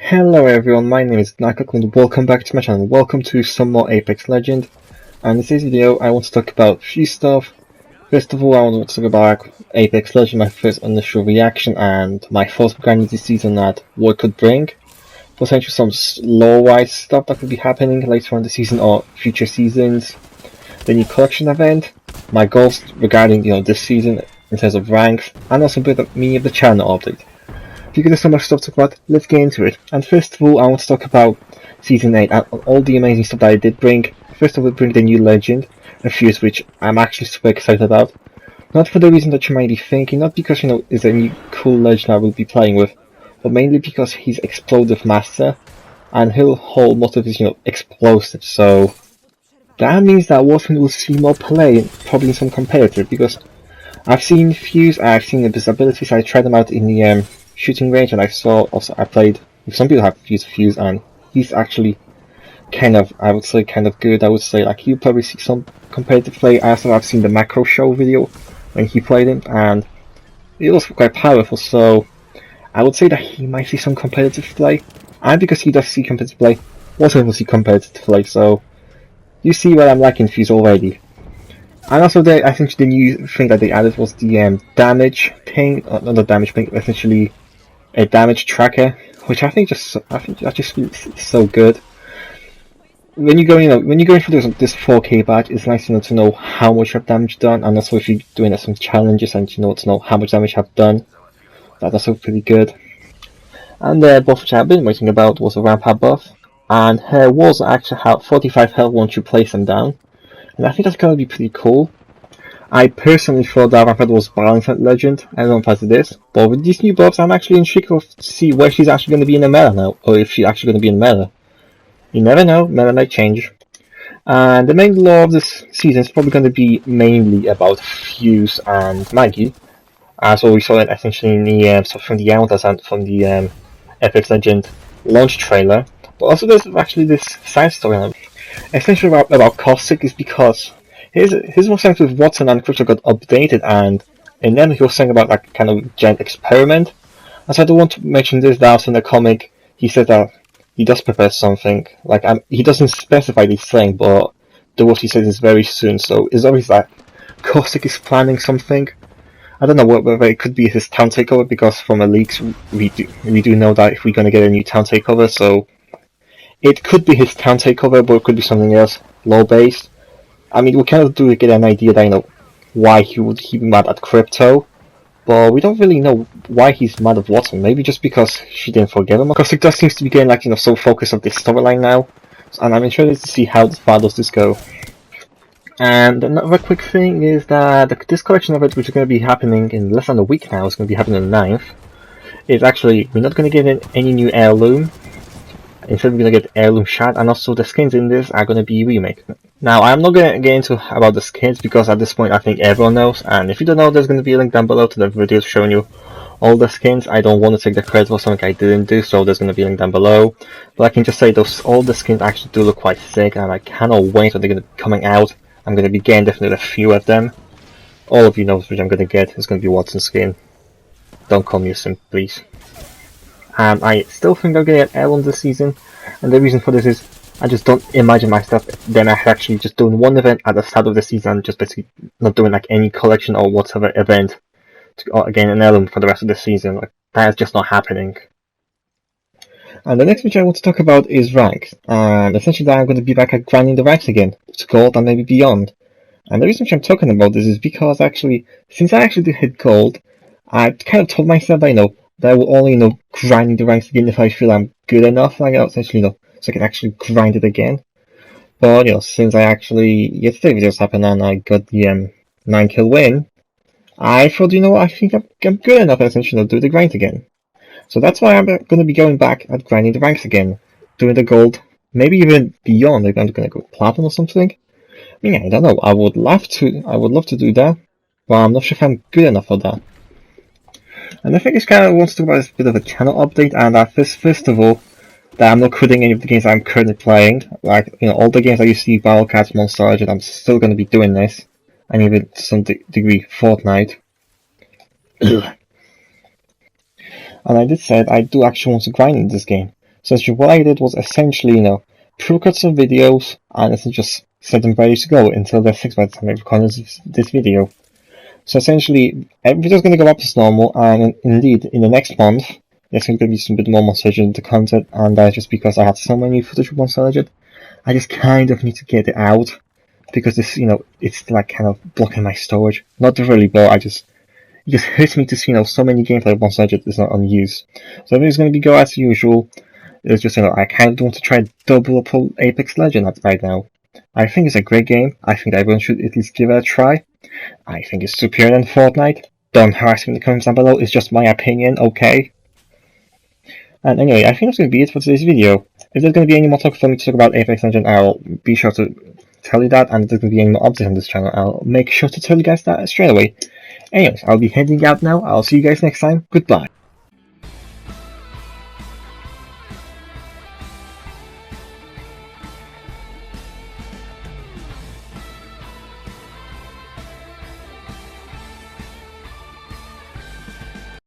Hello everyone, my name is Nakak and welcome back to my channel. Welcome to some more Apex Legend. And in today's video I want to talk about a few stuff. First of all, I want to talk about Apex Legend, my first initial reaction and my thoughts regarding this season that what it could bring. Potentially some lore-wise stuff that could be happening later on in the season or future seasons. The new collection event, my goals regarding this season in terms of ranks, and also a bit of me of the channel update. Because there's so much stuff to talk about, let's get into it. And first of all, I want to talk about Season 8 and all the amazing stuff that I did bring. First of all, bring the new legend, a few of which I'm actually super excited about. Not for the reason that you might be thinking, not because, it's a new cool legend I will be playing with, but mainly because he's Explosive Master, and he'll hold most of his, explosives, so that means that Watergothim will see more play, probably in some competitive, because I've seen Fuse, I've seen his abilities, I tried them out in the shooting range, and I played with some people have used Fuse, and he's actually I would say kind of good. I would say like you probably see some competitive play. Also, I've seen the macro show video when he played him, and it was quite powerful. So I would say that he might see some competitive play, and because he does see competitive play, also will see competitive play. So you see what I'm liking Fuse already. And also, I think the new thing that they added was the damage ping, not the damage ping, essentially a damage tracker, which I think that just feels so good. When you go, when you're going for this 4K badge, it's nice to know how much you have damage done, and also if you're doing some challenges and to know how much damage you have done. That's also pretty good. And the buff which I've been waiting about was a Rampart buff, and her walls actually have 45 health once you place them down, and I think that's going to be pretty cool. I personally thought that Rampart was balanced at Legend. I don't know if it is, but with these new buffs, I'm actually intrigued to see where she's actually going to be in the meta now, or if she's actually going to be in the meta. You never know, meta might change. And the main lore of this season is probably going to be mainly about Fuse and Maggie, as we saw it essentially in the stuff from the Elders and from the Apex Legend launch trailer. But also there's actually this side story essentially about Caustic is because his was sent with Watson and Crypto got updated, and in them he was saying about like kind of giant experiment. And so I do want to mention this, that in the comic he said that he does prepare something. Like he doesn't specify this thing, but the what he says is very soon. So it's obvious that Caustic is planning something. I don't know whether it could be his town takeover, because from the leaks we do know that if we're gonna get a new town takeover, so it could be his town takeover, but it could be something else, low based. I mean, we kind of do get an idea that why he would be mad at Crypto, but we don't really know why he's mad at Watson. Maybe just because she didn't forgive him. Because it does seems to be getting so focused on this storyline now, and I'm interested to see how far does this go. And another quick thing is that this collection of it, which is going to be happening in less than a week now, it's going to be happening on the 9th, is actually we're not going to get any new heirloom. Instead, we're going to get heirloom shard, and also the skins in this are going to be remade. Now, I'm not going to get into about the skins, because at this point I think everyone knows, and if you don't know, there's going to be a link down below to the videos showing you all the skins. I don't want to take the credit for something I didn't do, so there's going to be a link down below. But I can just say all the skins actually do look quite sick, and I cannot wait until they're going to be coming out. I'm going to be getting definitely a few of them. All of you know which I'm going to get. It's going to be Watson's skin. Don't call me a simp, please. And I still think they're going to get heirloom this season, and the reason for this is I just don't imagine myself then actually just doing one event at the start of the season and just basically not doing like any collection or whatever event to gain an heirloom for the rest of the season. Like, that is just not happening. And the next which I want to talk about is ranks, and essentially I'm going to be back at grinding the ranks again to gold and maybe beyond. And the reason which I'm talking about this is because actually, since I actually did hit gold, I kind of told myself that that I will only grinding the ranks again if I feel I'm good enough, essentially so I can actually grind it again. But since I actually yesterday videos happened and I got the 9-kill win, I thought I think I'm good enough essentially to do the grind again. So that's why I'm going to be going back at grinding the ranks again, doing the gold, maybe even beyond. Maybe I'm going to go platinum or something. I mean, I don't know. I would love to do that, but I'm not sure if I'm good enough for that. And I think this kind of wants to talk about a bit of a channel update, and first of all, that I'm not quitting any of the games I'm currently playing. Like, all the games I used to see, Battlecats, Monster Legend, I'm still going to be doing this, and even to some degree, Fortnite. And I did say I do actually want to grind in this game. So what I did was essentially, pre-record some videos and essentially just set them ready to go until they're fixed by the time I record this video. So essentially, everything's going to go up as normal, and indeed, in the next month, there's going to be some bit more montage into content, and that's just because I have so many footage of Monster Legend. I just kind of need to get it out, because this, it's like kind of blocking my storage. Not really, but it just hurts me to see, so many gameplay of Monster Legend is not unused. So everything's going to be go as usual. It's just, I kind of want to try double up Apex Legends right now. I think it's a great game. I think everyone should at least give it a try. I think it's superior than Fortnite. Don't harass me in the comments down below, it's just my opinion, okay? And anyway, I think that's going to be it for today's video. If there's going to be any more talk for me to talk about Apex Legends, I'll be sure to tell you that, and if there's going to be any more updates on this channel, I'll make sure to tell you guys that straight away. Anyways, I'll be heading out now. I'll see you guys next time. Goodbye.